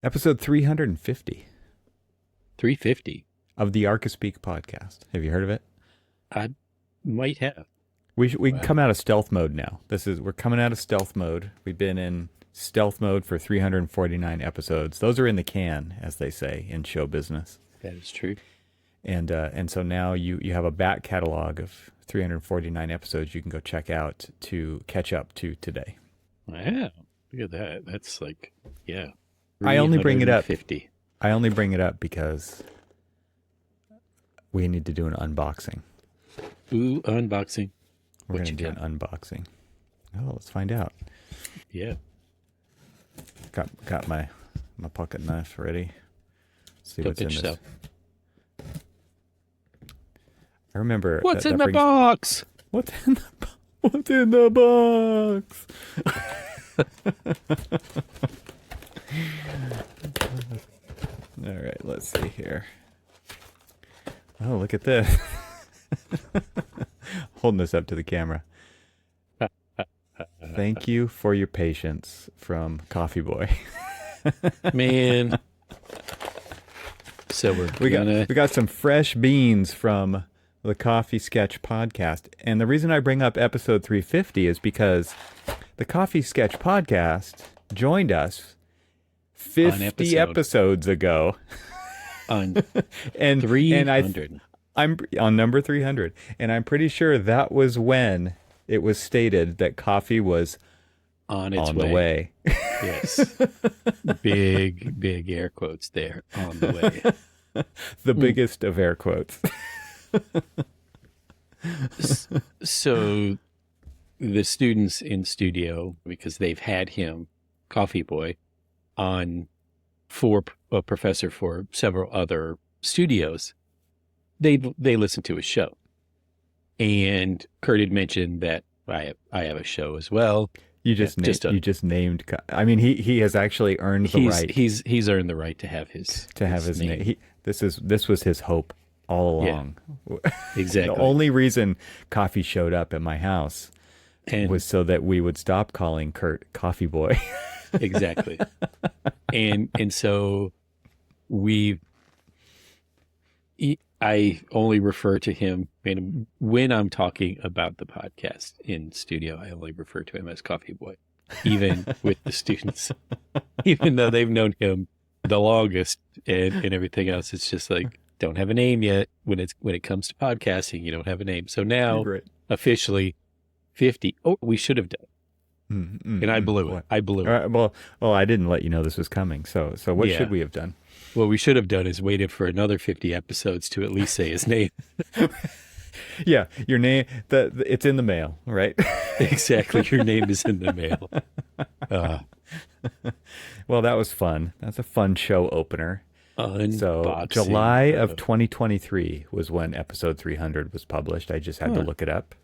Episode 350 350. of the Archispeak podcast. Have you heard of it? I might have. We can Wow. come out of stealth mode now. We're coming out of stealth mode. We've been in stealth mode for 349 episodes. Those are in the can, as they say in show business. That is true. And so now you have a back catalog of 349 episodes you can go check out to catch up to today. Wow. Look at that. That's like, yeah. I only bring it up. 350. I only bring it up because we need to do an unboxing. Ooh, unboxing. We're What going to you do got? an unboxing. Oh, let's find out. Yeah. Got my pocket knife ready. Let's see Go what's in pitch this. stuff. I remember What's that in the brings- box? What's in the box? All right, let's see here. Oh, look at this. Holding this up to the camera. Thank you for your patience from Coffee Boy. Man. So We got some fresh beans from the Coffee Sketch podcast. And the reason I bring up episode 350 is because the Coffee Sketch podcast joined us 50 episodes ago. on And 300. I'm on number 300, and I'm pretty sure that was when it was stated that coffee was on its on way. the way. Yes. Big air quotes there. On the way. The biggest of air quotes. So the students in studio, because they've had him, Coffee Boy, on for a professor for several other studios, they listen to his show. And Kurt had mentioned that I have a show as well. You just named. I mean, he has actually earned the right He's earned the right to have his name. This was his hope all along. Exactly. The only reason coffee showed up at my house was so that we would stop calling Kurt Coffee Boy. Exactly. And so I only refer to him when I'm talking about the podcast in studio. I only refer to him as Coffee Boy, even with the students, even though they've known him the longest and everything else. It's just like, don't have a name yet. When it comes to podcasting, you don't have a name. So now officially 50. Oh, we should have done. And I blew it. I blew it. Well, I didn't let you know this was coming. So what should we have done? What we should have done is waited for another 50 episodes to at least say his name. Yeah, your name. It's in the mail, right? Exactly. Your name is in the mail. Well, that was fun. That's a fun show opener. So July of 2023 was when episode 300 was published. I just had to look it up.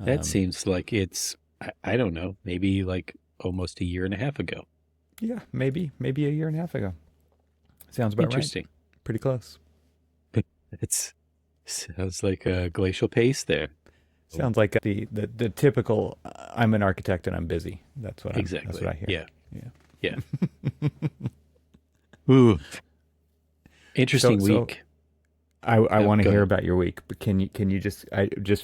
That seems like it's, I don't know, maybe like almost a year and a half ago. Yeah, maybe a year and a half ago. Sounds about Interesting. Right. Pretty close. It sounds like a glacial pace there. Sounds like the typical. I'm an architect and I'm busy. That's what exactly. That's what I hear. Yeah. Ooh. Interesting week. I want to hear about your week, but can you just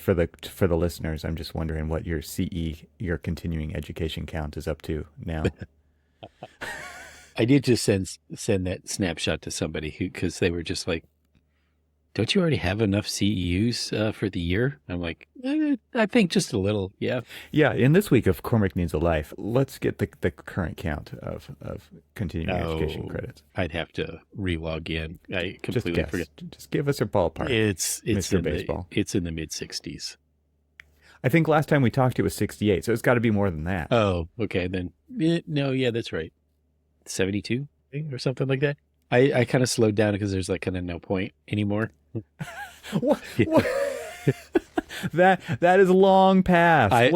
for the listeners, I'm just wondering what your your continuing education count is up to now. I did just send that snapshot to somebody because they were just like, don't you already have enough CEUs for the year? I'm like, I think just a little. Yeah. Yeah. In this week of Cormac Needs a Life, let's get the current count of continuing education credits. I'd have to re-log in. I completely forget. Just give us a ballpark. It's Mr. Baseball. It's in the mid 60s. I think last time we talked it was 68, so it's got to be more than that. Oh, okay. Then no, yeah, that's right. 72 or something like that. I kind of slowed down because there's like kind of no point anymore. What? That is long past. I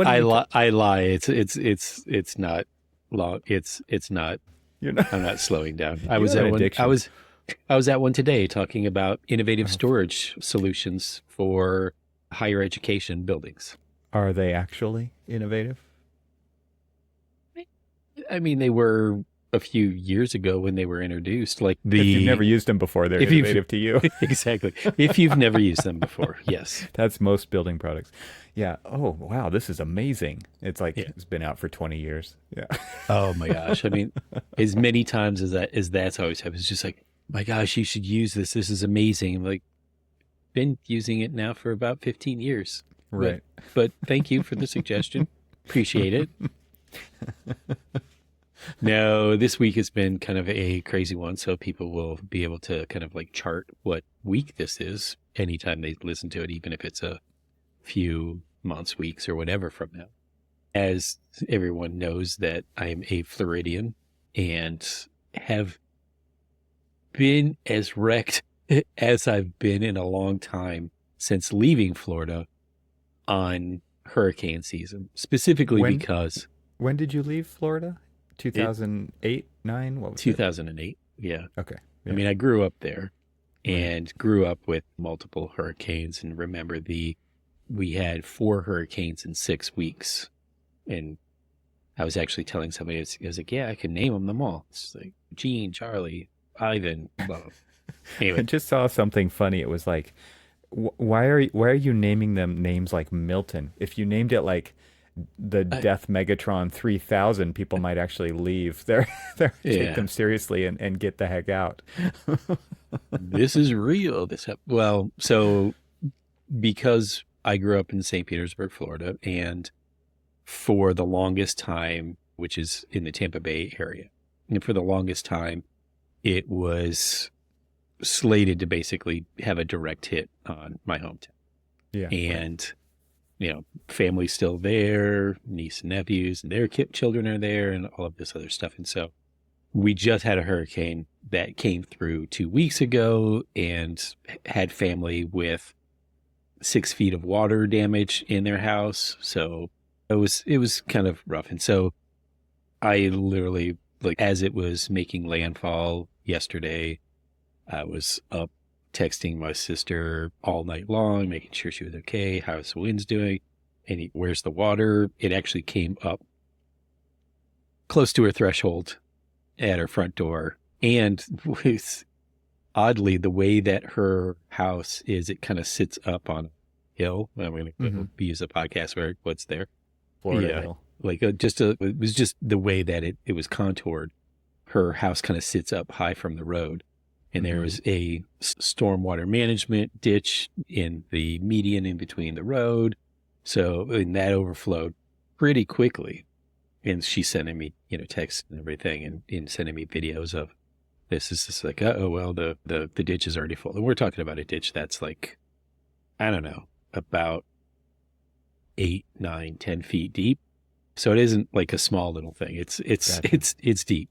lie. It's not long. It's not. I'm not slowing down. I was at one. I was at one today talking about innovative storage solutions for higher education buildings. Are they actually innovative? I mean, they were a few years ago when they were introduced. Like If you've never used them before, they're innovative to you. Exactly. If you've never used them before, yes. That's most building products. Yeah. Oh, wow. This is amazing. It's like Yeah. it's been out for 20 years. Yeah. Oh my gosh. I mean, as many times as that's always happened. It's just like, my gosh, you should use this. This is amazing. I'm like, been using it now for about 15 years. Right. But thank you for the suggestion. Appreciate it. No, this week has been kind of a crazy one, so people will be able to kind of like chart what week this is anytime they listen to it, even if it's a few months, weeks, or whatever from now. As everyone knows that I am a Floridian and have been as wrecked as I've been in a long time since leaving Florida on hurricane season, specifically because... When did you leave Florida? 2008, 9? What was 2008. Yeah. Okay. Yeah. I mean, I grew up there and grew up with multiple hurricanes, and remember we had 4 hurricanes in 6 weeks. And I was actually telling somebody, I was like, yeah, I can name them all. It's like Gene, Charlie, Ivan, blah. Anyway. I just saw something funny. It was like, why are you naming them names like Milton? If you named it like the Death Megatron 3000, people might actually leave. Take them seriously and get the heck out. This is real. Well, so because I grew up in St. Petersburg, Florida, and for the longest time, which is in the Tampa Bay area, and for the longest time, it was slated to basically have a direct hit on my hometown. Yeah. And family's still there, niece and nephews, and their children are there, and all of this other stuff. And so we just had a hurricane that came through 2 weeks ago and had family with 6 feet of water damage in their house. So it was kind of rough. And so I literally, like, as it was making landfall yesterday, I was up texting my sister all night long, making sure she was okay. How's the winds doing? And where's the water? It actually came up close to her threshold at her front door. And oddly, the way that her house is, it kind of sits up on a hill. I'm going to use a podcast where what's there. Florida Hill. Like it was just the way that it was contoured. Her house kind of sits up high from the road. And there was a stormwater management ditch in the median in between the road. So, and that overflowed pretty quickly. And she's sending me, texts and everything and sending me videos of this. Is just like, oh, well, the ditch is already full. And we're talking about a ditch that's like, I don't know, about 8, 9, 10 feet deep. So it isn't like a small little thing. It's deep.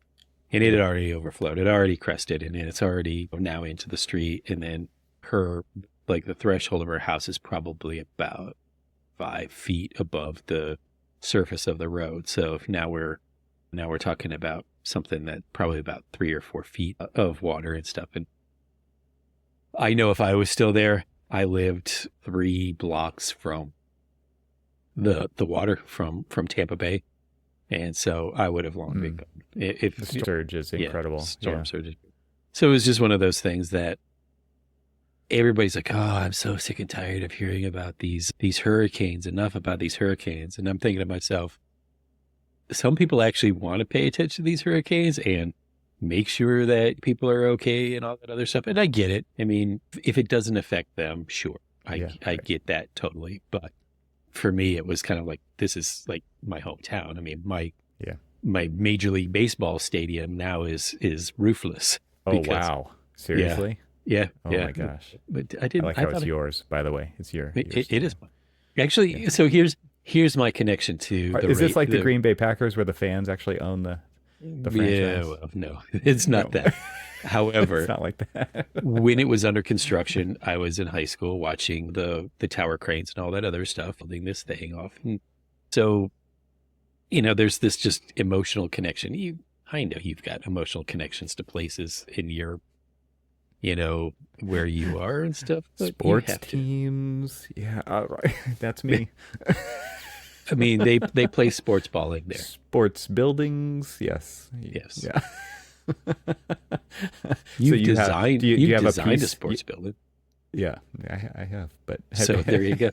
And it had already overflowed. It already crested, and it's already now into the street. And then the threshold of her house is probably about 5 feet above the surface of the road. So now we're talking about something that probably about 3 or 4 feet of water and stuff. And I know if I was still there, I lived 3 blocks from the water from Tampa Bay. And so I would have long been gone. The surge is incredible. Storm surge. So it was just one of those things that everybody's like, oh, I'm so sick and tired of hearing about these hurricanes. Enough about these hurricanes. And I'm thinking to myself, some people actually want to pay attention to these hurricanes and make sure that people are okay and all that other stuff. And I get it. I mean, if it doesn't affect them, sure. I get that totally. But for me, it was kind of like, this is like my hometown. I mean, my Major League Baseball stadium now is roofless. Oh, wow. Seriously? Yeah. Oh my gosh. But I like how it's yours, by the way. It's yours. It is. Actually, so here's my connection to Is this like the Green Bay Packers where the fans actually own the franchise? Yeah, well, no, it's not that. However, it's not like that. When it was under construction, I was in high school watching the tower cranes and all that other stuff, building this thing off. And so, there's this just emotional connection. I know you've got emotional connections to places in your, where you are and stuff. Sports teams. Yeah, right. That's me. I mean, they play sports ball in there. Sports buildings, yes. Yes. Yeah. You've you have designed. do you You've have a designed a piece? sports building. Yeah, I have. But So there you go.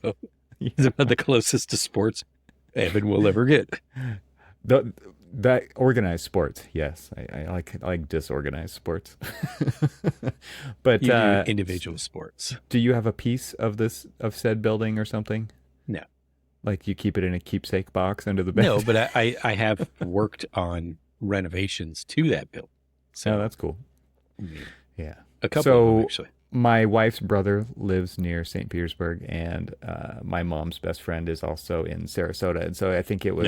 Yeah. It's about the closest to sports Evan will ever get. That organized sports, yes. I like disorganized sports. But You do individual sports. do you have a piece of said building or something? No. Like you keep it in a keepsake box under the bed? No, but I have worked on renovations to that building. So Oh, that's cool. I mean, Yeah. a couple So of them actually. my wife's brother lives near St. Petersburg, and my mom's best friend is also in Sarasota, and so I think it was.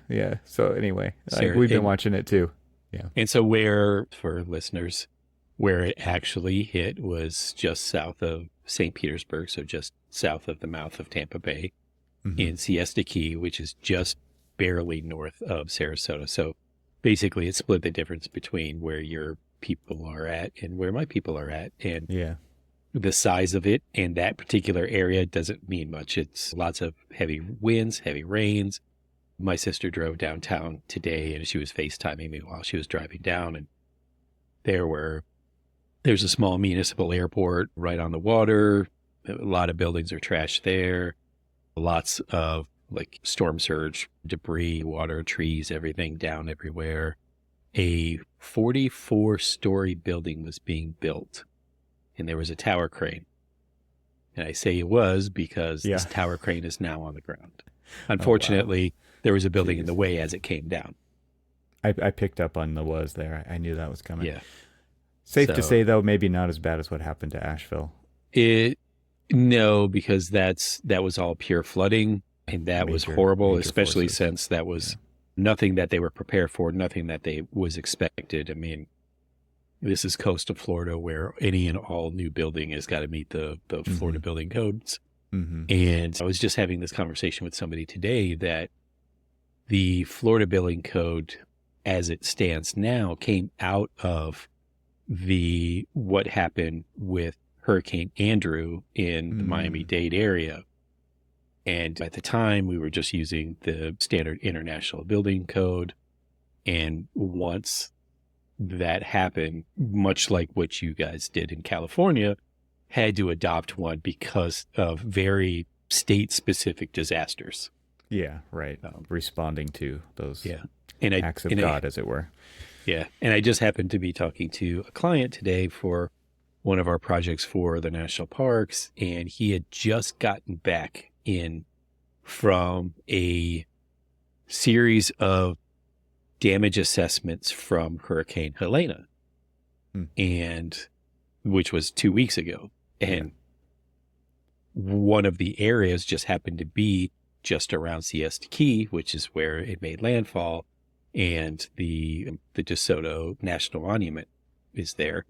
Yeah. So anyway, we've been watching it too. Yeah. And so where, for listeners, where it actually hit was just south of St. Petersburg, so just south of the mouth of Tampa Bay, in Siesta Key, which is just barely north of Sarasota. So basically, it split the difference between where your people are at and where my people are at. And Yeah. the size of it in that particular area doesn't mean much. It's lots of heavy winds, heavy rains. My sister drove downtown today and she was FaceTiming me while she was driving down. And there's a small municipal airport right on the water. A lot of buildings are trashed there. Lots of like storm surge, debris, water, trees, everything down everywhere. A 44-story building was being built, and there was a tower crane. And I say it was because this tower crane is now on the ground. Unfortunately, there was a building in the way as it came down. I picked up on the was there. I knew that was coming. Yeah. Safe to say, though, maybe not as bad as what happened to Asheville. No, because that was all pure flooding, and that was horrible, especially forces. Since that was nothing that they were prepared for, nothing that they was expected. I mean, this is coastal Florida where any and all new building has got to meet the Florida building codes. And I was just having this conversation with somebody today that the Florida building code, as it stands now, came out of what happened with Hurricane Andrew in the Miami-Dade area. And at the time, we were just using the standard international building code. And once that happened, much like what you guys did in California, had to adopt one because of very state-specific disasters. Yeah, right. Responding to those acts of God, as it were. Yeah. And I just happened to be talking to a client today for one of our projects for the national parks, and he had just gotten back in from a series of damage assessments from Hurricane Helena, and which was 2 weeks ago. And one of the areas just happened to be just around Siesta Key, which is where it made landfall, and the DeSoto National Monument is there.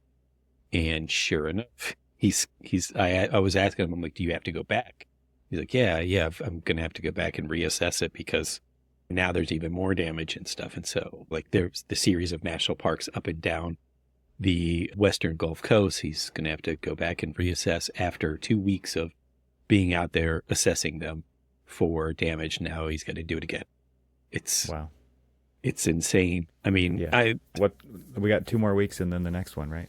And sure enough, I was asking him, I'm like, do you have to go back? He's like, yeah, I'm going to have to go back and reassess it because now there's even more damage and stuff. And so like there's the series of national parks up and down the western Gulf Coast. He's going to have to go back and reassess after 2 weeks of being out there assessing them for damage. Now he's going to do it again. It's insane. I mean, we got 2 more weeks and then the next one, right?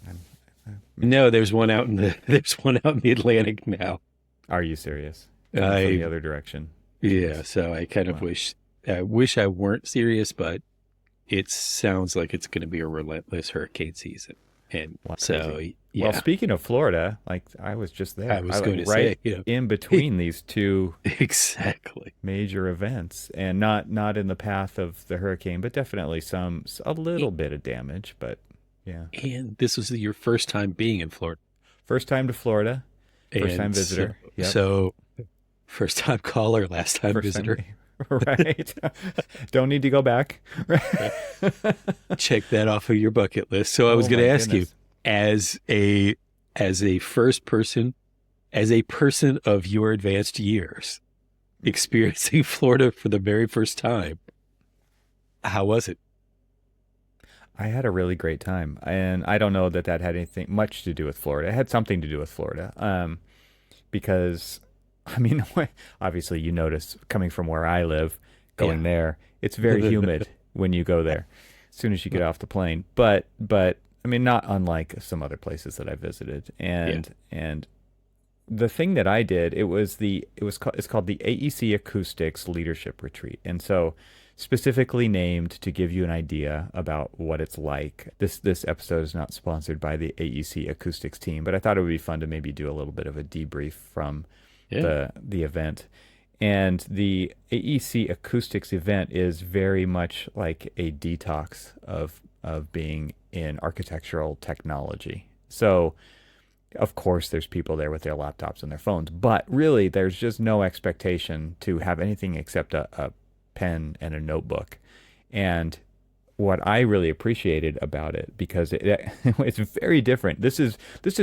No, there's one out in the Atlantic now. Are you serious? From the other direction. Yeah, so I kind of wish I weren't serious, but it sounds like it's going to be a relentless hurricane season. And so, well, speaking of Florida, like I was just there. I was going to say, in between these two exactly major events, and not in the path of the hurricane, but definitely a little bit of damage. But yeah. And this was your first time being in Florida. First time to Florida. First time visitor. So first time caller, last time visitor. Right. Don't need to go back. Check that off of your bucket list. So I was going to ask you, as a first person, as a person of your advanced years, experiencing Florida for the very first time, how was it? I had a really great time, and I don't know that had anything much to do with Florida. It had something to do with Florida, because I mean, obviously you notice coming from where I live, going Yeah. there, it's very humid when you go there as soon as you get off the plane. But I mean, not unlike some other places that I visited. Yeah. And the thing that I did, it's called the AEC Acoustics Leadership Retreat. And so specifically named to give you an idea about what it's like. This episode is not sponsored by the AEC Acoustics team, but I thought it would be fun to maybe do a little bit of a debrief from Yeah. the event. And the AEC Acoustics event is very much like a detox of being in architectural technology. So of course, there's people there with their laptops and their phones, but really, there's just no expectation to have anything except a pen and a notebook. And what I really appreciated about it, because it's very different. This is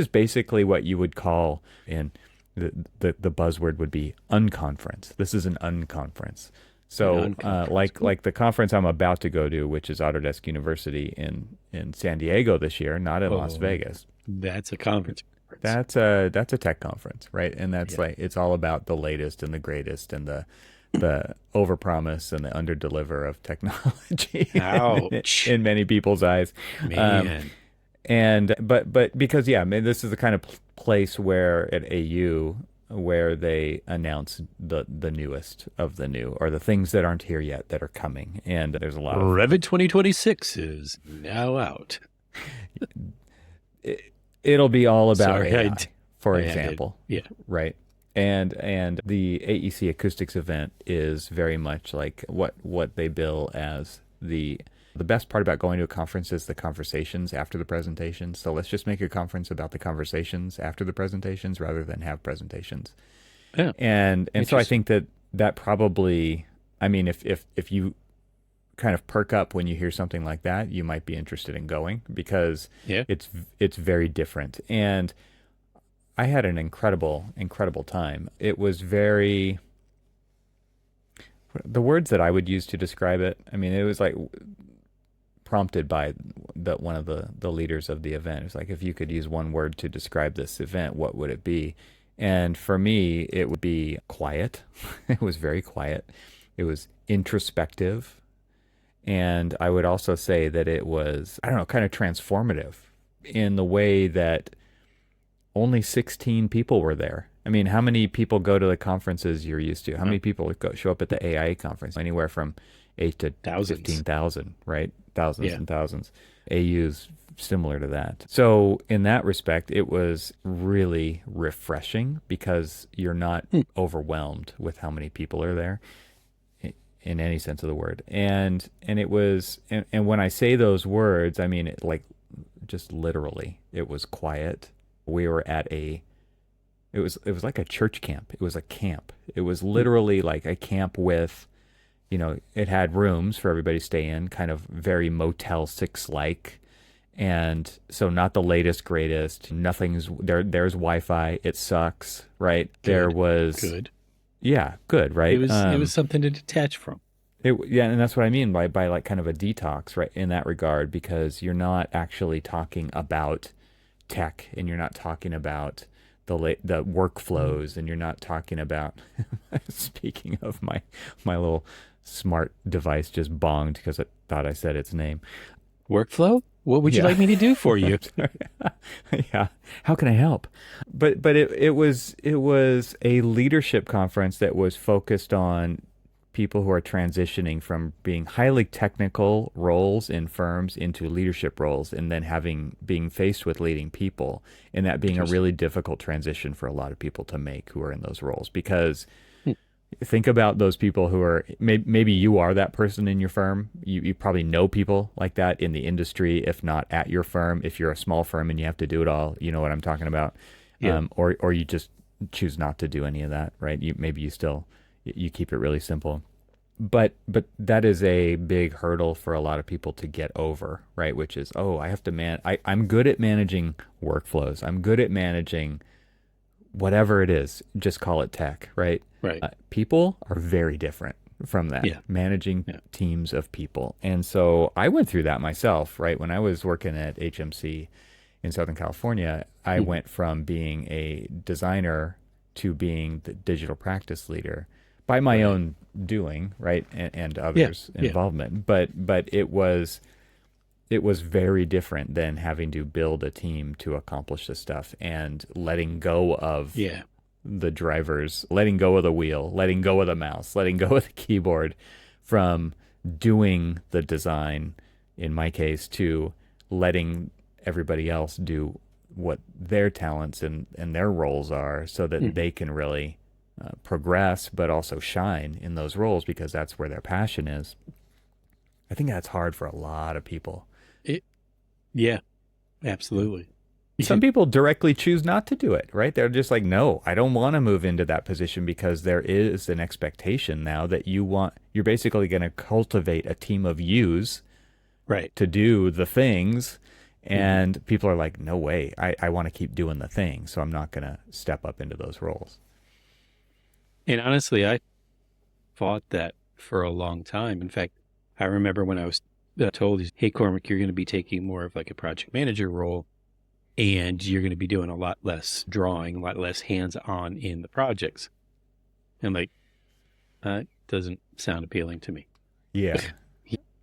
basically what you would call in the buzzword would be unconference. This is an unconference. So, like the conference I'm about to go to, which is Autodesk University in San Diego this year, not in Las Vegas. That's a conference. That's a tech conference, right? And that's like it's all about the latest and the greatest and the overpromise and the underdeliver of technology Ouch. in many people's eyes. Man. But because I mean, this is the kind of place where at AU where they announce the newest of the new, or the things that aren't here yet that are coming. And there's a lot of Revit 2026 is now out. It'll be all about Sorry, AI, for example. Yeah. Right. And the AEC Acoustics event is very much like what they bill as the best part about going to a conference is the conversations after the presentations. So let's just make a conference about the conversations after the presentations rather than have presentations. Yeah. And so I think that probably, I mean, if you kind of perk up when you hear something like that, you might be interested in going because it's very different. And I had an incredible time. It was very, the words that I would use to describe it, I mean, it was like prompted by one of the leaders of the event. It was like, if you could use one word to describe this event, what would it be? And for me, it would be quiet. It was very quiet. It was introspective. And I would also say that it was, I don't know, kind of transformative in the way that only 16 people were there. I mean, how many people go to the conferences you're used to? How many people show up at the AI conference? Anywhere from 8 to Thousands. 15,000, right? Thousands and thousands. AU's similar to that. So in that respect, it was really refreshing because you're not overwhelmed with how many people are there in any sense of the word. And it was, and when I say those words, I mean it like just literally. It was quiet. We were at it was like a church camp. It was a camp. It was literally like a camp with, it had rooms for everybody to stay in, kind of very Motel 6-like. And so not the latest, greatest, nothing's there. There's Wi-Fi. It sucks, right? Good. There was Good. Yeah, good, right? It was something to detach from. And that's what I mean by like kind of a detox, right? In that regard, because you're not actually talking about tech, and you're not talking about the workflows, and you're not talking about. Speaking of my little smart device, just bonged because I thought I said its name. Workflow? What would you like me to do for you? Yeah. How can I help? But it was a leadership conference that was focused on people who are transitioning from being highly technical roles in firms into leadership roles, and then being faced with leading people, and that being a really difficult transition for a lot of people to make who are in those roles. Because think about those people who are, maybe you are that person in your firm. You probably know people like that in the industry, if not at your firm. If you're a small firm and you have to do it all, you know what I'm talking about. Yeah. Or you just choose not to do any of that, right? Maybe you keep it really simple. But that is a big hurdle for a lot of people to get over, right? Which is, I have to I'm good at managing workflows. I'm good at managing whatever it is, just call it tech, right? Right. People are very different from that, managing teams of people. And so I went through that myself, right? When I was working at HMC in Southern California, I went from being a designer to being the digital practice leader by my own doing, right, and Yeah. others' Yeah. involvement. But it was very different than having to build a team to accomplish this stuff and letting go of Yeah. the drivers, letting go of the wheel, letting go of the mouse, letting go of the keyboard, from doing the design, in my case, to letting everybody else do what their talents and their roles are, so that they can really progress, but also shine in those roles, because that's where their passion is. I think that's hard for a lot of people. Yeah, absolutely. Some people directly choose not to do it, right? They're just like, no, I don't want to move into that position, because there is an expectation now that you're basically going to cultivate a team of yous Right. to do the things. And people are like, no way, I want to keep doing the thing, so I'm not going to step up into those roles. And honestly, I fought that for a long time. In fact, I remember when I was told, hey, Cormac, you're going to be taking more of like a project manager role, and you're going to be doing a lot less drawing, a lot less hands-on in the projects. And like, that doesn't sound appealing to me. Yeah.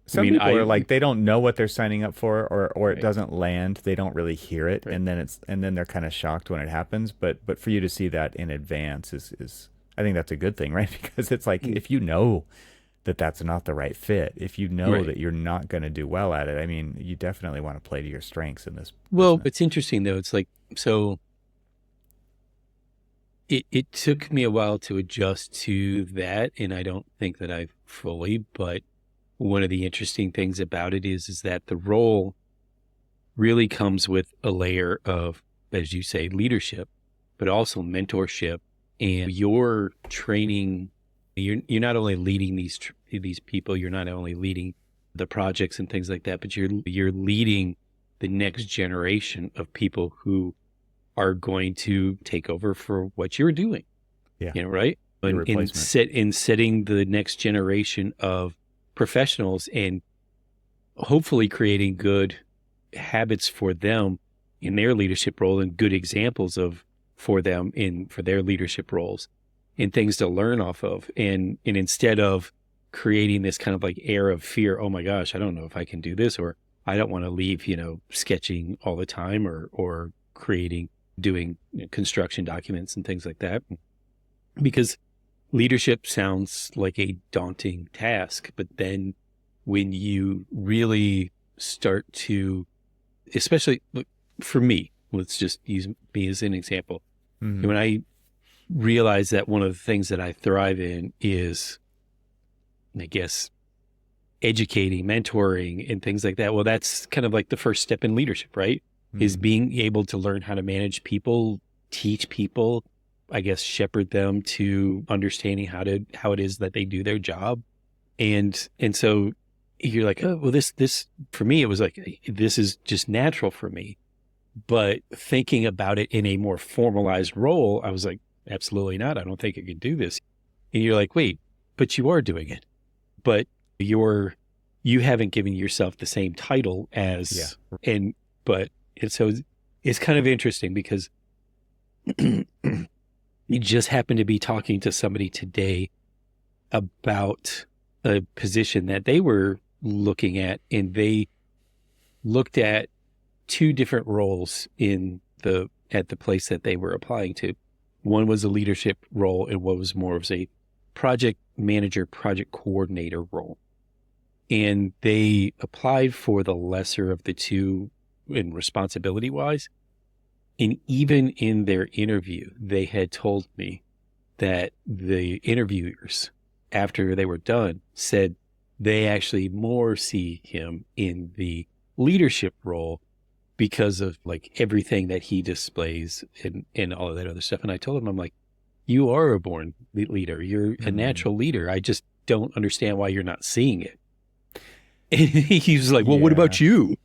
Some people are like, they don't know what they're signing up for, or it Right. doesn't land. They don't really hear it. Right. And then they're kind of shocked when it happens. But for you to see that in advance is I think that's a good thing, right? Because it's like, if you know that that's not the right fit, if you know Right. that you're not going to do well at it, I mean, you definitely want to play to your strengths in this Well, business. it's interesting though. It's like, so it took me a while to adjust to that, and I don't think that I've fully, but one of the interesting things about it is that the role really comes with a layer of, as you say, leadership, but also mentorship, and you're training. You're not only leading these people, you're not only leading the projects and things like that, but you're leading the next generation of people who are going to take over for what you're doing. Yeah. Right? Your replacement. In setting the next generation of professionals, and hopefully creating good habits for them in their leadership role, and good examples for them for their leadership roles, and things to learn off of. And instead of creating this kind of like air of fear, oh my gosh, I don't know if I can do this, or I don't want to leave, sketching all the time, or doing construction documents and things like that. Because leadership sounds like a daunting task, but then when you really start to, especially for me, let's just use me as an example. Mm-hmm. When I realized that one of the things that I thrive in is, I guess, educating, mentoring, and things like that. Well, that's kind of like the first step in leadership, right? Mm-hmm. Is being able to learn how to manage people, teach people, I guess, shepherd them to understanding how it is that they do their job. And so you're like, oh, well, this for me, it was like, this is just natural for me. But thinking about it in a more formalized role, I was like, absolutely not. I don't think I can do this. And you're like, wait, but you are doing it. But you haven't given yourself the same title as, so it's kind of interesting, because you just happened to be talking to somebody today about a position that they were looking at, and they looked at two different roles at the place that they were applying to. One was a leadership role, and one was more of a project manager, project coordinator role. And they applied for the lesser of the two in responsibility wise. And even in their interview, they had told me that the interviewers, after they were done, said they actually more see him in the leadership role because of like everything that he displays and all of that other stuff. And I told him, I'm like, you are a born leader. You're a natural leader. I just don't understand why you're not seeing it. And he was like, well, what about you?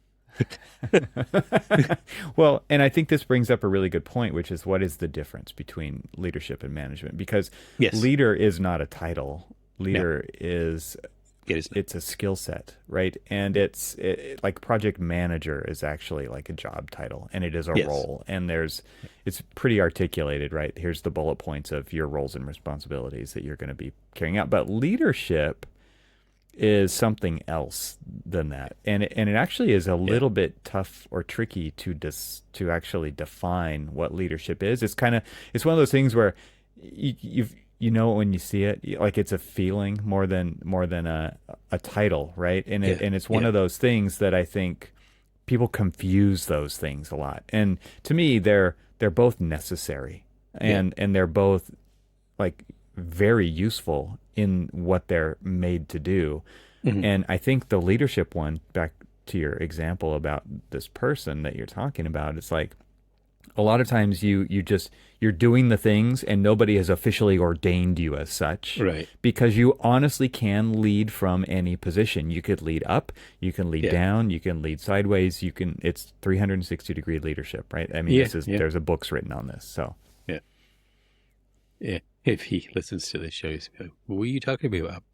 Well, and I think this brings up a really good point, which is, what is the difference between leadership and management? Because leader is not a title. Leader is it's a skill set, right? And like project manager is actually like a job title, and it is a Yes. role, and it's pretty articulated, right? Here's the bullet points of your roles and responsibilities that you're going to be carrying out. But leadership is something else than that, and it actually is a little bit tough or tricky to actually define what leadership is. It's one of those things where you know it when you see it, like it's a feeling more than a title, right? And it's one of those things that I think people confuse those things a lot. And to me, they're both necessary, and they're both like very useful in what they're made to do. Mm-hmm. And I think the leadership one, back to your example about this person that you're talking about, it's like a lot of times you're doing the things and nobody has officially ordained you as such, right? Because you honestly can lead from any position. You could lead up, you can lead down, you can lead sideways, it's 360-degree leadership, right? I mean, there's a books written on this. So yeah. If he listens to this show, he's like, what were you talking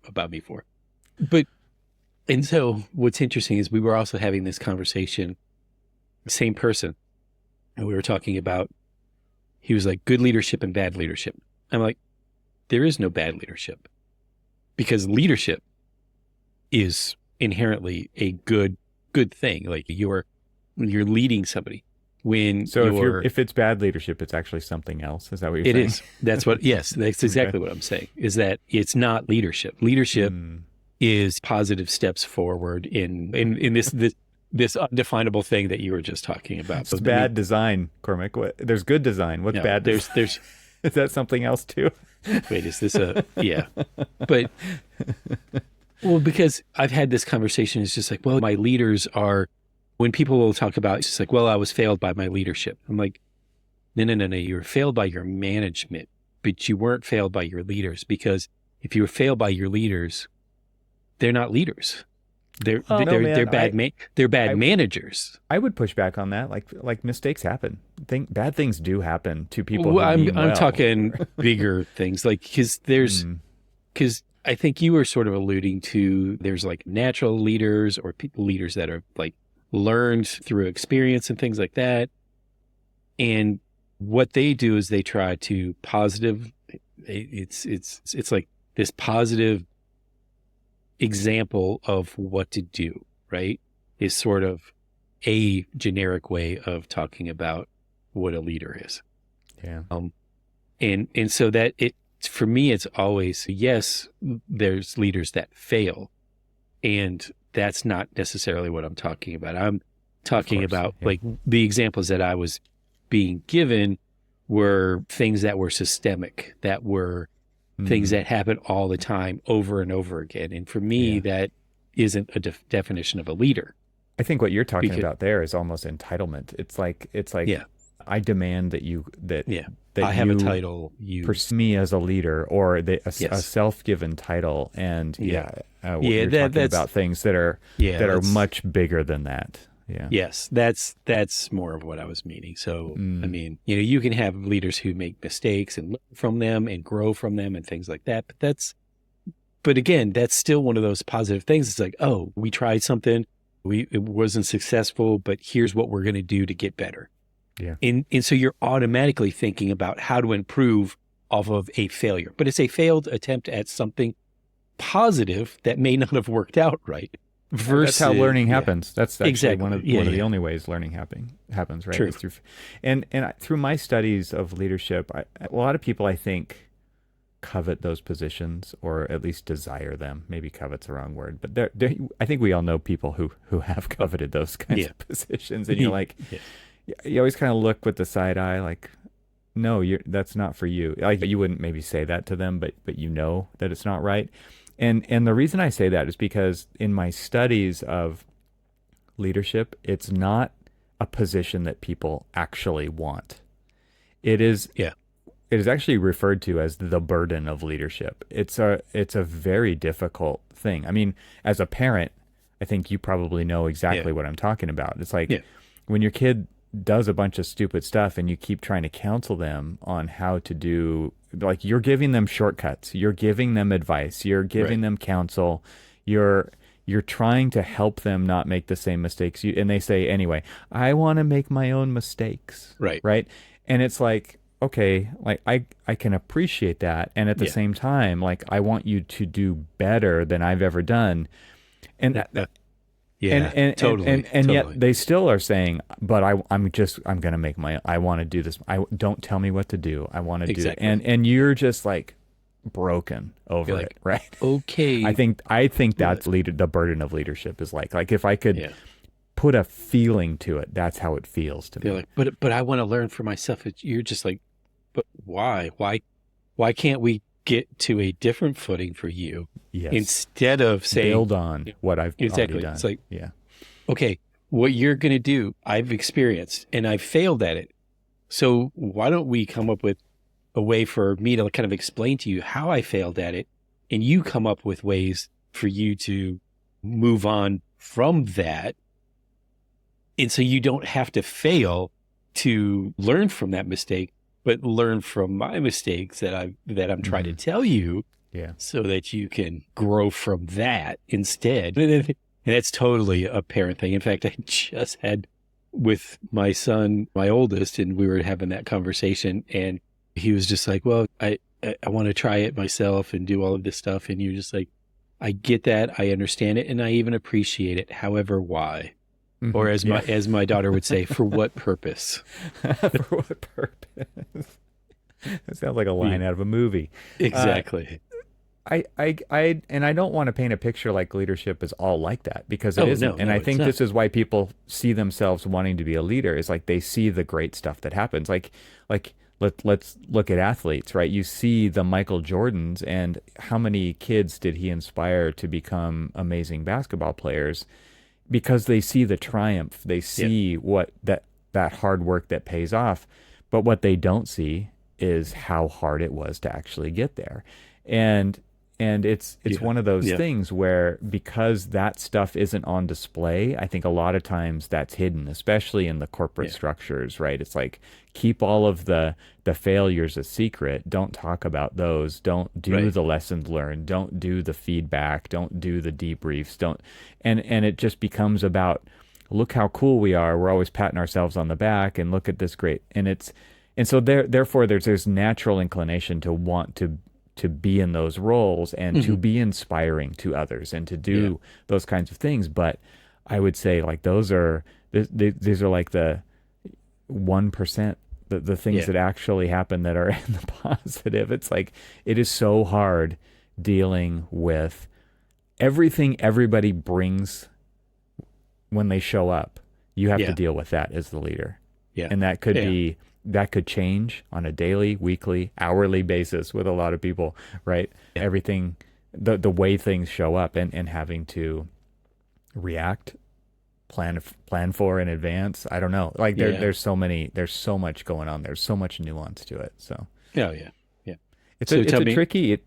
about me for? And so what's interesting is we were also having this conversation, same person, and we were talking about, he was like, good leadership and bad leadership. I'm like, there is no bad leadership, because leadership is inherently a good thing. Like you're leading somebody. If it's bad leadership, it's actually something else. Is that what you're saying? It is. That's exactly what I'm saying, is that it's not leadership. Leadership is positive steps forward in this undefinable thing that you were just talking about. It's bad design, Cormac. There's good design. What's bad? There's is that something else too? Wait, is this but because I've had this conversation, it's just like, well, my leaders are, when people will talk about, it's just like, well, I was failed by my leadership. I'm like, no. You were failed by your management, but you weren't failed by your leaders, because if you were failed by your leaders, they're not leaders. They're bad managers. I would push back on that. Like mistakes happen. Bad things do happen to people. I'm talking bigger things, like because I think you were sort of alluding to, there's like natural leaders or leaders that are like learned through experience and things like that. And what they do is they try to it's like this positive example of what to do, right? Is sort of a generic way of talking about what a leader is. Yeah. And so that for me, it's always, yes, there's leaders that fail, and that's not necessarily what I'm talking about. I'm talking about like the examples that I was being given were things that were systemic, that were things that happen all the time over and over again. And for me, that isn't a definition of a leader. I think what you're talking about there is almost entitlement. It's like I demand that I have a title. You perceive me as a leader, or a self-given title, and you're talking about things that are much bigger than that. Yeah. Yes, that's more of what I was meaning. So, I mean, you can have leaders who make mistakes and learn from them and grow from them and things like that. But again, that's still one of those positive things. It's like, oh, we tried something, it wasn't successful, but here's what we're going to do to get better. Yeah. And so you're automatically thinking about how to improve off of a failure, but it's a failed attempt at something positive that may not have worked out right. That's how learning happens. That's actually exactly. one of the only ways learning happens, right? True. Through my studies of leadership, a lot of people, I think, covet those positions, or at least desire them. Maybe covet's the wrong word, but I think we all know people who have coveted those kinds of positions, and you're like, you always kind of look with the side eye, like, no, that's not for you. Like, you wouldn't maybe say that to them, but you know that it's not right. And the reason I say that is because in my studies of leadership, it's not a position that people actually want. It is actually referred to as the burden of leadership. It's a very difficult thing. I mean, as a parent, I think you probably know exactly what I'm talking about. It's like when your kid does a bunch of stupid stuff and you keep trying to counsel them on how to do, like, you're giving them shortcuts, you're giving them advice, you're giving them counsel, you're trying to help them not make the same mistakes and they say anyway, I want to make my own mistakes, Right. right? And it's like, okay, like I can appreciate that, and at the Yeah. same time, like I want you to do better than I've ever done, and Yeah, totally. and Totally. yet they still are saying, but I'm gonna make I want to do this. I don't tell me what to do. I want to do it, Exactly. and you're just like broken over You're it, like, right? okay. I think that's the burden of leadership is like if I could Yeah. put a feeling to it, that's how it feels to They're me. like, but I want to learn for myself. You're just like, but why? Why can't we get to a different footing for you Yes, instead of saying build on what I've exactly. already done. It's like, Yeah, okay, what you're going to do, I've experienced and I've failed at it. So why don't we come up with a way for me to kind of explain to you how I failed at it, and you come up with ways for you to move on from that. And so you don't have to fail to learn from that mistake, but learn from my mistakes that I'm trying to tell you, yeah, so that you can grow from that instead. And that's totally a parent thing. In fact, I just had with my son, my oldest, and we were having that conversation, and he was just like, well, I want to try it myself and do all of this stuff. And you're just like, I get that. I understand it. And I even appreciate it. However, why? Or as my daughter would say, for what purpose? For what purpose? That sounds like a line out of a movie. Exactly. And I don't want to paint a picture like leadership is all like that, because it isn't. No, and I think this is why people see themselves wanting to be a leader, is like they see the great stuff that happens. Like let's look at athletes, right? You see the Michael Jordans, and how many kids did he inspire to become amazing basketball players? Because they see the triumph, they see what that hard work that pays off. But what they don't see is how hard it was to actually get there. And it's one of those things where, because that stuff isn't on display, I think a lot of times that's hidden, especially in the corporate structures, right? It's like, keep all of the failures a secret. Don't talk about those. Don't do the lessons learned. Don't do the feedback. Don't do the debriefs. And it just becomes about, look how cool we are. We're always patting ourselves on the back, and look at this great. And so therefore there's natural inclination to want to be in those roles and to be inspiring to others and to do those kinds of things. But I would say, like, these are like the 1%, the things that actually happen that are in the positive. It's like, it is so hard dealing with everything everybody brings when they show up. You have to deal with that as the leader. Yeah. And that could change on a daily, weekly, hourly basis with a lot of people, right? Yeah. Everything, the way things show up, and having to react, plan for in advance. I don't know. Like there's so much going on. There's so much nuance to it. So it's a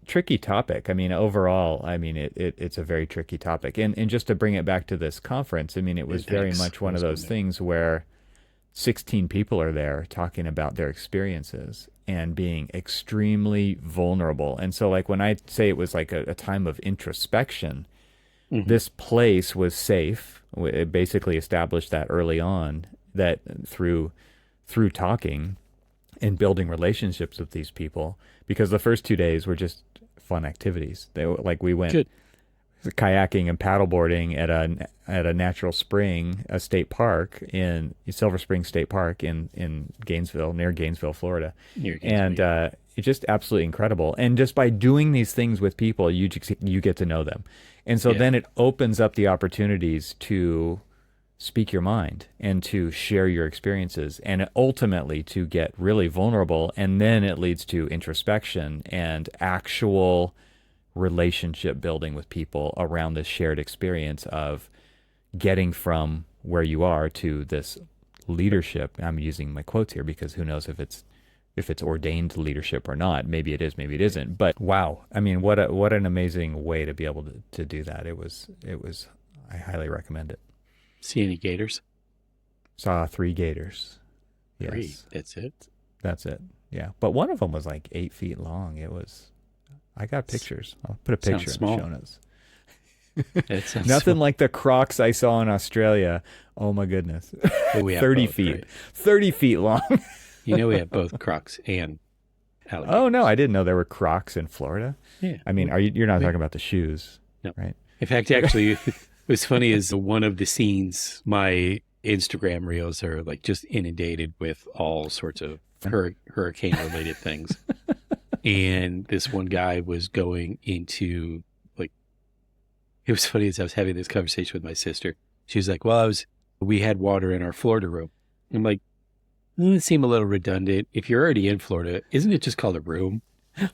tricky topic. I mean, overall, it's a very tricky topic. And just to bring it back to this conference, I mean, it was very much one of those things where 16 people are there talking about their experiences and being extremely vulnerable. And so, like, when I say it was like a time of introspection, this place was safe. It basically established that early on, that through talking and building relationships with these people, because the first 2 days were just fun activities. We went kayaking and paddleboarding at a natural spring, a state park in Silver Spring State Park in Gainesville, near Gainesville, Florida. It's just absolutely incredible. And just by doing these things with people, you get to know them. And so then it opens up the opportunities to speak your mind and to share your experiences, and ultimately to get really vulnerable. And then it leads to introspection and actual relationship building with people around this shared experience of getting from where you are to this leadership. I'm using my quotes here because who knows if it's ordained leadership or not. Maybe it is, maybe it isn't. But wow, I mean, what an amazing way to be able to do that. It was I highly recommend it. See any gators? Saw 3 gators. Yes. 3. That's it. Yeah, but one of them was like 8 feet long. I got pictures. I'll put a picture in the show notes. That sounds Nothing like the Crocs I saw in Australia. Oh my goodness. Well, we have 30 both, feet. right? 30 feet long. You know, we have both Crocs and alligators. Oh no, I didn't know there were Crocs in Florida. Yeah. I mean, you're not talking about the shoes, No. right? In fact, actually, what's funny is one of the scenes, my Instagram reels are like just inundated with all sorts of hurricane related things. And this one guy was going into like, it was funny as I was having this conversation with my sister. She was like, well, we had water in our Florida room. I'm like, it seemed a little redundant. If you're already in Florida, isn't it just called a room?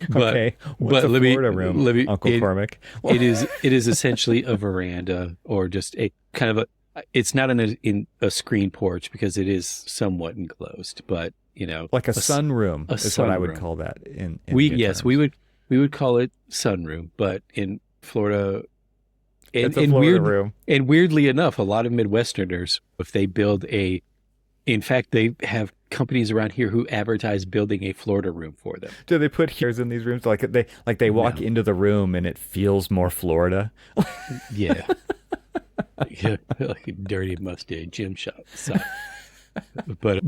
But, Okay. What's a Florida room, Uncle Cormac? It is essentially a veranda or just a kind of it's not in a screen porch because it is somewhat enclosed, but you know, like a sunroom is what I would call that in good terms. we would call it sunroom, but in Florida, it's a Florida room. And weirdly enough, a lot of Midwesterners, if they build in fact, they have companies around here who advertise building a Florida room for them. Do they put heaters in these rooms? Like they walk into the room and it feels more Florida. Yeah. Yeah, like a dirty, musty gym shop. So. But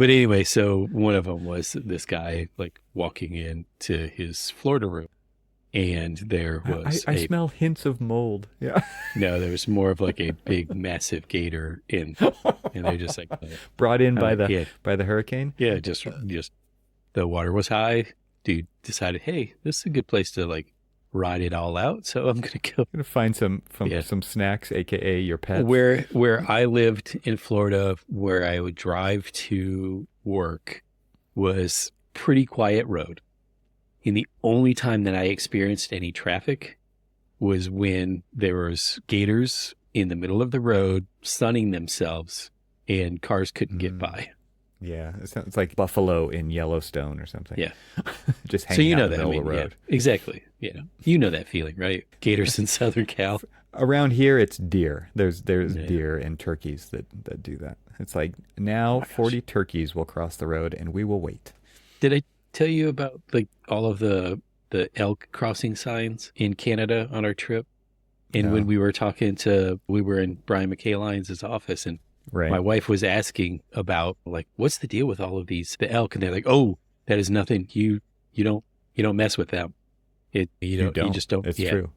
anyway, so one of them was this guy like walking into his Florida room, and there was I smell hints of mold. Yeah. No, there was more of like a big, massive gator and they're just like brought in by the hurricane. Yeah, just the water was high. Dude decided, hey, this is a good place to like ride it all out. So I'm gonna find some snacks, aka your pets. Where I lived in Florida, where I would drive to work, was pretty quiet road. And the only time that I experienced any traffic was when there was gators in the middle of the road sunning themselves and cars couldn't get by. Yeah, it sounds like buffalo in Yellowstone or something. Yeah. Just hanging out in the middle of the road. Yeah, exactly. Yeah. You know that feeling, right? Gators in Southern Cal. Around here, it's deer. There's deer and turkeys that do that. It's like now 40 turkeys will cross the road and we will wait. Did I tell you about like all of the elk crossing signs in Canada on our trip? And when we were we were in Brian McKay-Lyons' office, and my wife was asking about like, what's the deal with all of the elk? And they're like, oh, that is nothing. You don't mess with them. You just don't. It's true.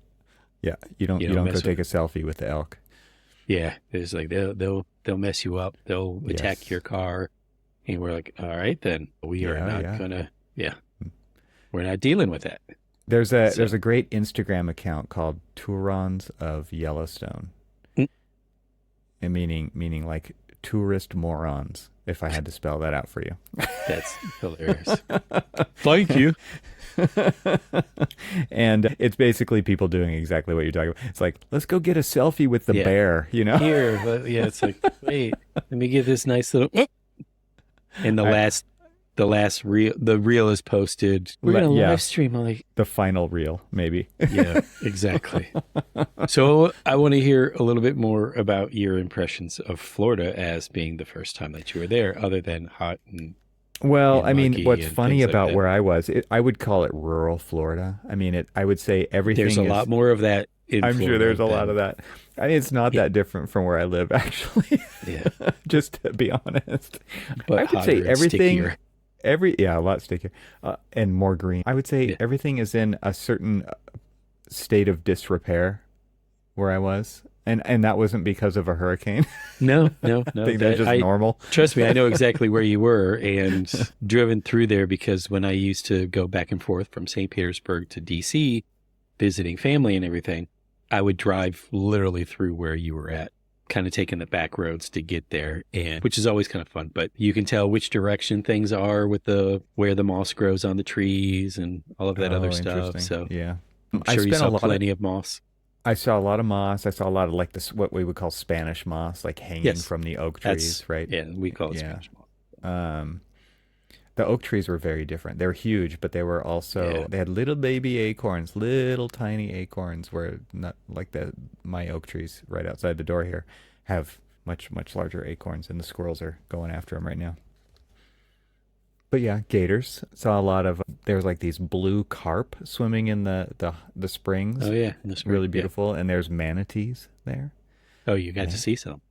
Yeah. You don't go take a selfie with the elk. Yeah. It's like, they'll mess you up. They'll attack your car. And we're like, all right, then we are not gonna, we're not dealing with that. There's a great Instagram account called Tourons of Yellowstone. And meaning like tourist morons, if I had to spell that out for you. That's hilarious. Thank you. And it's basically people doing exactly what you're talking about. It's like, let's go get a selfie with the bear, you know? Here, it's like, wait, let me get this nice little... And the reel is posted. We're going to live stream on the final reel, maybe. Yeah, exactly. So I want to hear a little bit more about your impressions of Florida as being the first time that you were there, other than hot and I mean, what's funny about where I was, I would call it rural Florida. I mean, I would say everything. There's a lot more of that in I'm Florida sure there's a lot of that. I mean, it's not that different from where I live, actually. Yeah. Just to be honest. But I would say everything. Stickier. A lot stickier and more green. I would say everything is in a certain state of disrepair where I was. And that wasn't because of a hurricane. No. I think that's just normal. Trust me, I know exactly where you were and driven through there, because when I used to go back and forth from St. Petersburg to D.C., visiting family and everything, I would drive literally through where you were at, kind of taking the back roads to get there, and which is always kind of fun. But you can tell which direction things are with where the moss grows on the trees and all of that other stuff. So yeah, I'm sure you saw plenty of moss. I saw a lot of moss. I saw a lot of like this, what we would call Spanish moss, like hanging from the oak trees, right? Yeah, we call it Spanish moss. The oak trees were very different. They were huge, but they were also, they had little baby acorns, little tiny acorns, where not like my oak trees right outside the door here have much, much larger acorns, and the squirrels are going after them right now. But yeah, gators. Saw a lot of. There was like these blue carp swimming in the springs. Oh yeah, in the spring. Really Yeah. beautiful. And there's manatees there. Oh, you got to Yeah. see some.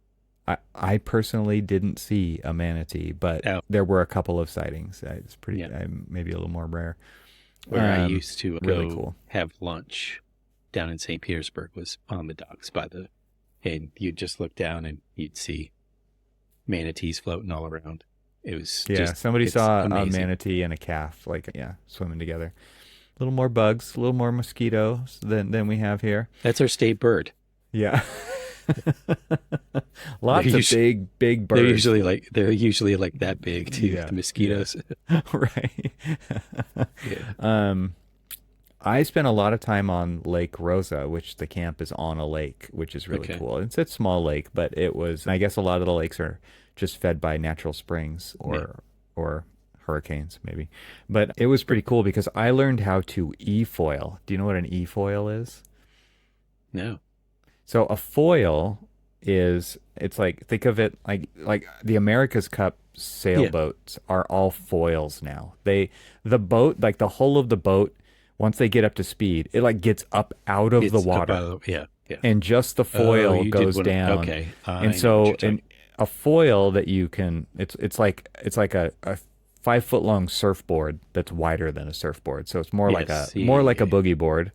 I personally didn't see a manatee, but Oh, there were a couple of sightings. It's pretty, yeah. maybe a little more rare. Where I used to Really go cool. have lunch down in St. Petersburg was on the docks and you'd just look down and you'd see manatees floating all around. It was Yeah, somebody it's saw amazing. a manatee and a calf, like yeah, swimming together. A little more bugs, a little more mosquitoes than we have here. That's our state bird. Yeah. Lots They're of usually- big birds. They're usually like that big too. Yeah, The mosquitoes. right. Yeah. I spent a lot of time on Lake Rosa, which the camp is on a lake, which is really Okay. cool. It's a small lake, but it was, I guess a lot of the lakes are just fed by natural springs or hurricanes maybe. But it was pretty cool because I learned how to e-foil. Do you know what an e-foil is? No. So a foil is it's like think of it like the America's Cup sailboats are all foils now. The boat like the hull of the boat once they get up to speed, it like gets up out of the It's water yeah. Yeah. and just the Oh, foil you did goes one down. okay. I know And what so you're talking- a foil that you can it's like a 5 foot long surfboard that's wider than a surfboard. So it's more like Yes, more like a yeah. boogie board,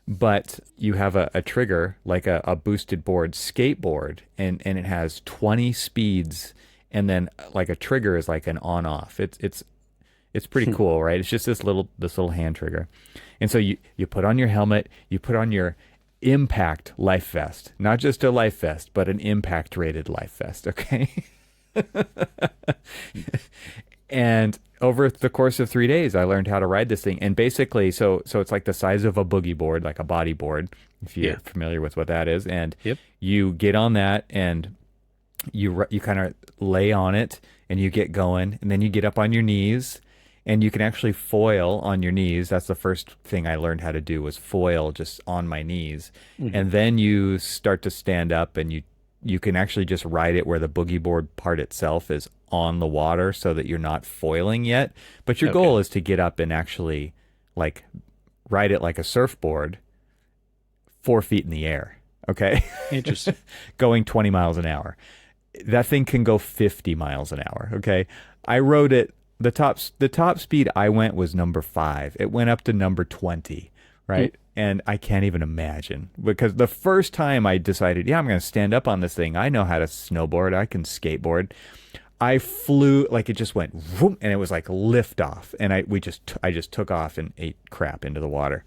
but you have a trigger like a boosted board skateboard and it has 20 speeds and then like a trigger is like an on off. It's pretty cool, right? It's just this little hand trigger. And so you put on your helmet, you put on your impact life vest, not just a life vest, but an impact rated life vest, okay? And over the course of 3 days, I learned how to ride this thing. And basically, so it's like the size of a boogie board, like a body board, if you're Yeah. familiar with what that is. And Yep. you get on that and you kind of lay on it and you get going. And then you get up on your knees and you can actually foil on your knees. That's the first thing I learned how to do was foil just on my knees. Mhm. And then you start to stand up and you can actually just ride it where the boogie board part itself is on the water so that you're not foiling yet. But your Okay. goal is to get up and actually like ride it like a surfboard 4 feet in the air. Okay. Interesting. Going 20 miles an hour. That thing can go 50 miles an hour. Okay. I rode it. The top speed I went was number 5. It went up to number 20. Right. And I can't even imagine because the first time I decided, yeah, I'm going to stand up on this thing. I know how to snowboard. I can skateboard. I flew like it just went whoop, and it was like lift off. And I just took off and ate crap into the water.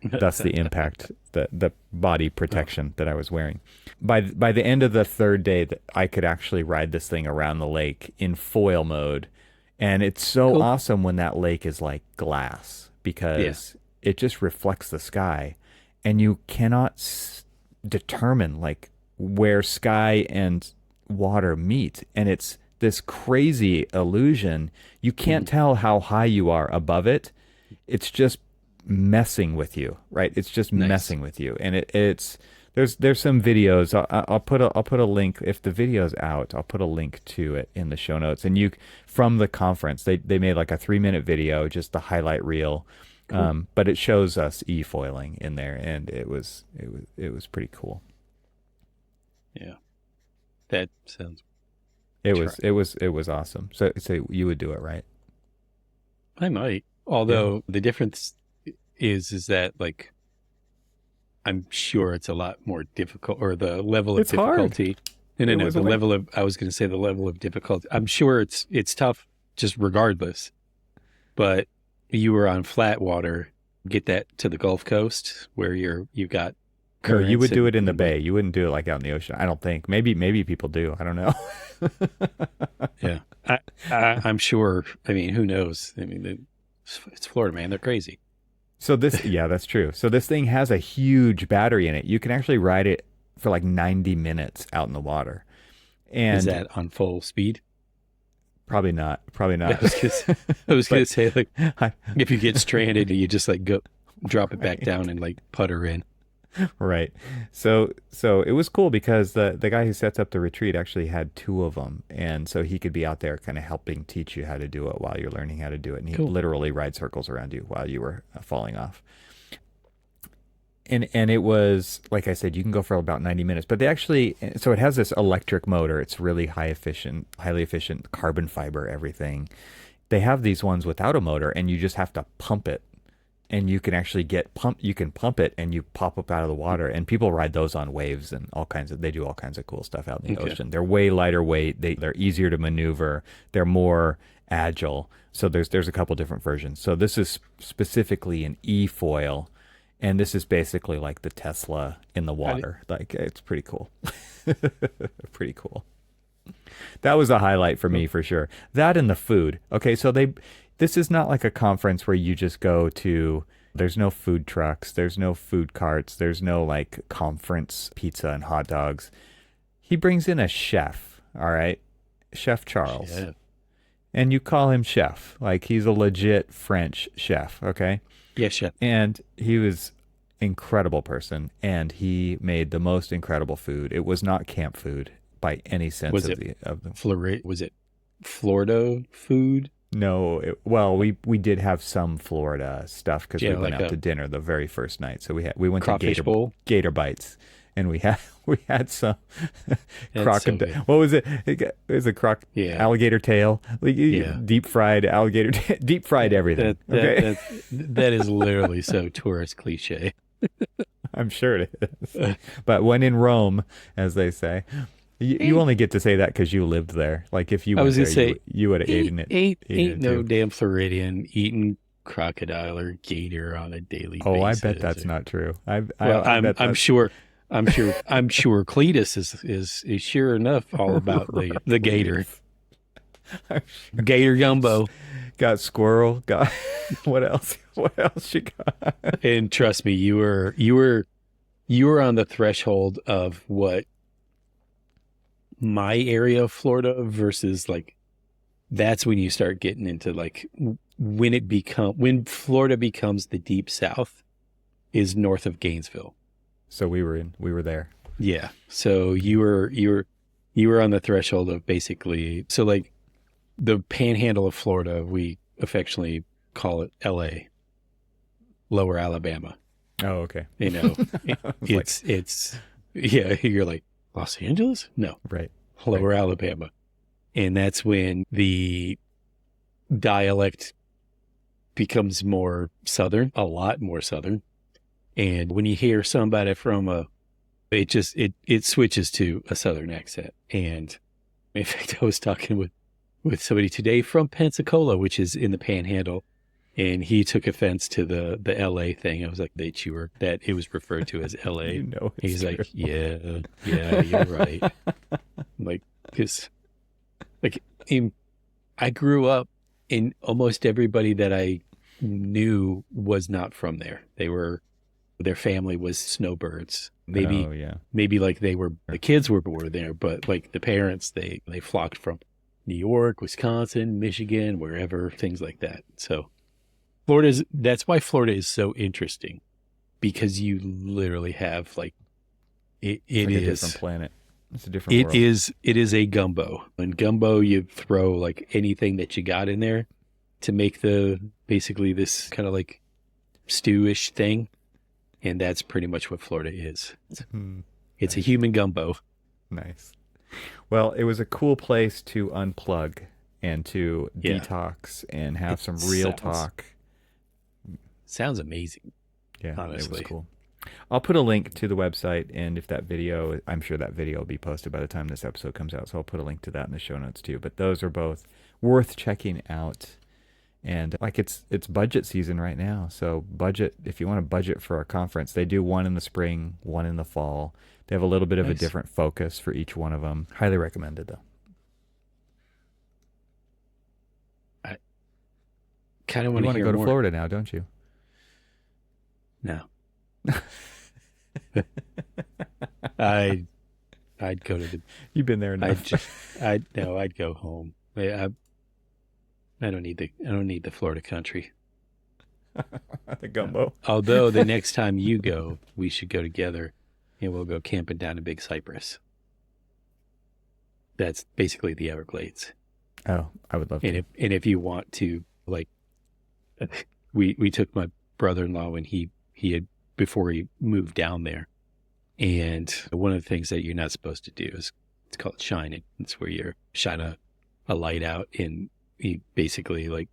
That's the impact, the body protection that I was wearing. By the end of the 3rd day, that I could actually ride this thing around the lake in foil mode, and it's so Cool. awesome when that lake is like glass because it just reflects the sky, and you cannot determine like where sky and water meet, and it's this crazy illusion. You can't tell how high you are above it. It's just messing with you, right? It's just Nice. messing with you, and it's there's some videos. I'll put a link if the video's out. I'll put a link to it in the show notes. And you from the conference, they made like a 3-minute video, just the highlight reel. Cool. But it shows us e-foiling in there, and it was pretty cool. Yeah. That sounds. It was awesome. So you would do it, right? I might. Although the difference is that like I'm sure it's a lot more difficult, or the level of It's hard. difficulty. No, It no. was The a way- level of I was going to say the level of difficulty. I'm sure it's tough just regardless. But you were on flat water. Get that to the Gulf Coast where you've got. No, you would currents do and- it in the bay. You wouldn't do it like out in the ocean. I don't think. Maybe people do. I don't know. Yeah, I'm sure. I mean, who knows? I mean, it's Florida, man. They're crazy. So yeah, that's true. So this thing has a huge battery in it. You can actually ride it for like 90 minutes out in the water. And Is that on full speed? probably not. I was gonna say like I- if you get stranded, you just like go drop it back down and like putter in. Right. So it was cool because the guy who sets up the retreat actually had two of them, and so he could be out there kind of helping teach you how to do it while you're learning how to do it, and he'd Cool. literally ride circles around you while you were falling off. And it was like I said, you can go for about 90 minutes, but they actually so it has this electric motor. It's really highly efficient carbon fiber everything. They have these ones without a motor, and you just have to pump it, and you can actually you can pump it and you pop up out of the water, and people ride those on waves and they do all kinds of cool stuff out in the Okay. ocean. They're way lighter weight, they're easier to maneuver, they're more agile. So there's a couple different versions. So this is specifically an e-foil, and this is basically like the Tesla in the water. Like, it's pretty cool. Pretty cool. That was a highlight for me for sure. That and the food. Okay, so this is not like a conference where you just go to, there's no food trucks, there's no food carts, there's no like conference pizza and hot dogs. He brings in a chef, all right? Chef Charles. Yeah. And you call him chef. Like, he's a legit French chef, okay? Yes, yeah. And he was incredible person, and he made the most incredible food. It was not camp food by any sense Was of it the was it Florida food? No, well, we did have some Florida stuff because Yeah, we went like out a to dinner the very first night. So we went to crawfish bowl. Gator Bites, and we had some That's so crocodile. good. What was it? It was a Yeah. alligator tail. Like, Yeah. deep fried alligator, deep fried everything. Okay, That is literally so tourist cliche. I'm sure it is. But when in Rome, as they say. You only get to say that because you lived there. Like, if you I went was there, gonna say, you would have eaten it. Ain't it no too. damn Floridian eating crocodile or gator on a daily basis. Oh, I bet that's not true. I Well, bet I'm that's- sure Cletus is sure enough all about the gator. Gator gumbo. Got squirrel. Got what else? What else you got? And trust me, you were on the threshold of what my area of Florida versus like that's when you start getting into like when Florida becomes the deep south is north of Gainesville. So we were there. Yeah. So you were on the threshold of basically so like the panhandle of Florida, we affectionately call it LA, Lower Alabama. Oh, okay. You know, was it's yeah, you're like Los Angeles? No. Right. Lower Alabama. And that's when the dialect becomes more southern, a lot more southern. And when you hear somebody from it switches to a southern accent. And in fact, I was talking with somebody today from Pensacola, which is in the Panhandle, and he took offense to the LA thing. I was like, that it was referred to as LA. You know it's He's true. like, yeah, you're right. Like, because, like, I grew up, and almost everybody that I knew was not from there. Their family was snowbirds. Maybe, Oh, yeah. maybe like the kids were born there, but like the parents, they flocked from New York, Wisconsin, Michigan, wherever, things like that. So that's why Florida is so interesting, because you literally have like, it It's like a is different planet. It's a different world. it is a gumbo. In gumbo, you throw like anything that you got in there to make basically this kind of like stewish thing. And that's pretty much what Florida is. It's a human gumbo. Nice. Well, it was a cool place to unplug and to detox and have some real talk. Sounds amazing. Yeah, honestly. It was cool. I'll put a link to the website, and if that video, I'm sure that video will be posted by the time this episode comes out, so I'll put a link to that in the show notes too. But those are both worth checking out. And like it's budget season right now, so if you want to budget for a conference, they do one in the spring, one in the fall. They have a little bit of a different focus for each one of them. Highly recommended, though. I kind of want to go to Florida now, don't you? No. I'd go to the. You've been there enough. I'd go home. I don't need the Florida country. The gumbo. Although the next time you go, we should go together and we'll go camping down in Big Cypress. That's basically the Everglades. Oh, I would love to. And if you want to, like, we took my brother-in-law when he had, before he moved down there. And one of the things that you're not supposed to do is, it's called shining. It's where you shine a light out, and he basically, like,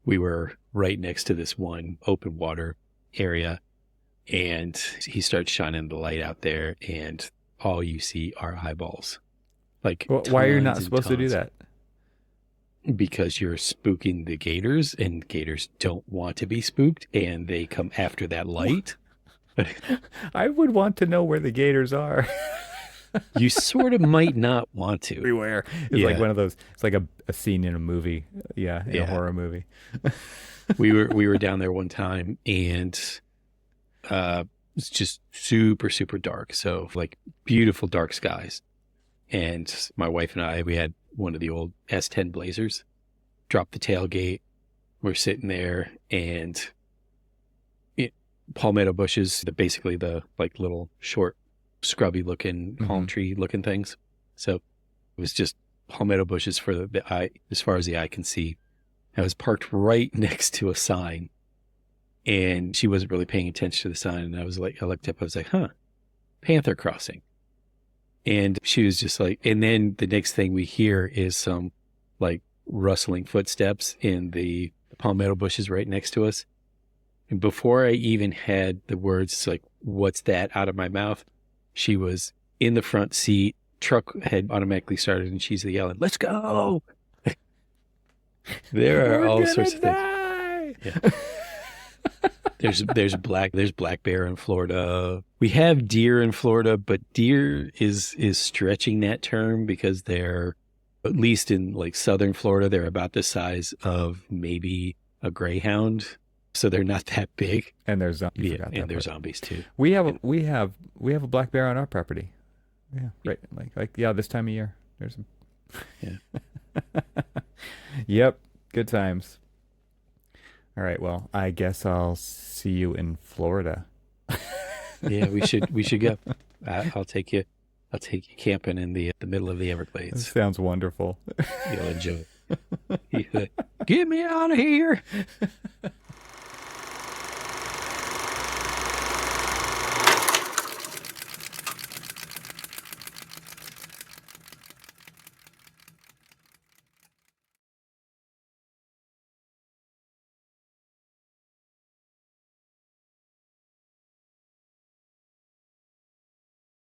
we were right next to this one open water area, and he starts shining the light out there, and all you see are eyeballs. Like, Well, why are you not tons and supposed to do tons. that? Because you're spooking the gators, and gators don't want to be spooked, and they come after that light. I would want to know where the gators are. You sort of might not want to. Everywhere. It's like Yeah. one of those. It's like a scene in a movie. Yeah, in a horror movie. We were down there one time, and it's just super, super dark. So, like, beautiful dark skies. And my wife and I, we had one of the old S10 Blazers, dropped the tailgate. We're sitting there, and palmetto bushes, basically the, like, little short, scrubby looking palm tree looking things. So it was just palmetto bushes for the eye, as far as the eye can see. I was parked right next to a sign, and she wasn't really paying attention to the sign. And I looked up, I was like, huh, panther crossing. And she was just like, and then the next thing we hear is some, like, rustling footsteps in the palmetto bushes right next to us. And before I even had the words, like, what's that, out of my mouth, she was in the front seat, truck had automatically started, and she's yelling, let's go. There are all sorts of things. Yeah. There's black bear in Florida. We have deer in Florida, but deer is stretching that term, because they're, at least in, like, southern Florida, they're about the size of maybe a greyhound. So they're not that big. And there's zombies. Yeah, and there's zombies too. We have a black bear on our property. Yeah, right. Like this time of year. There's Yeah. Yep, good times. All right, well, I guess I'll see you in Florida. Yeah, we should go. I'll take you camping in the middle of the That Everglades. sounds wonderful. You'll enjoy it. Get me out of here.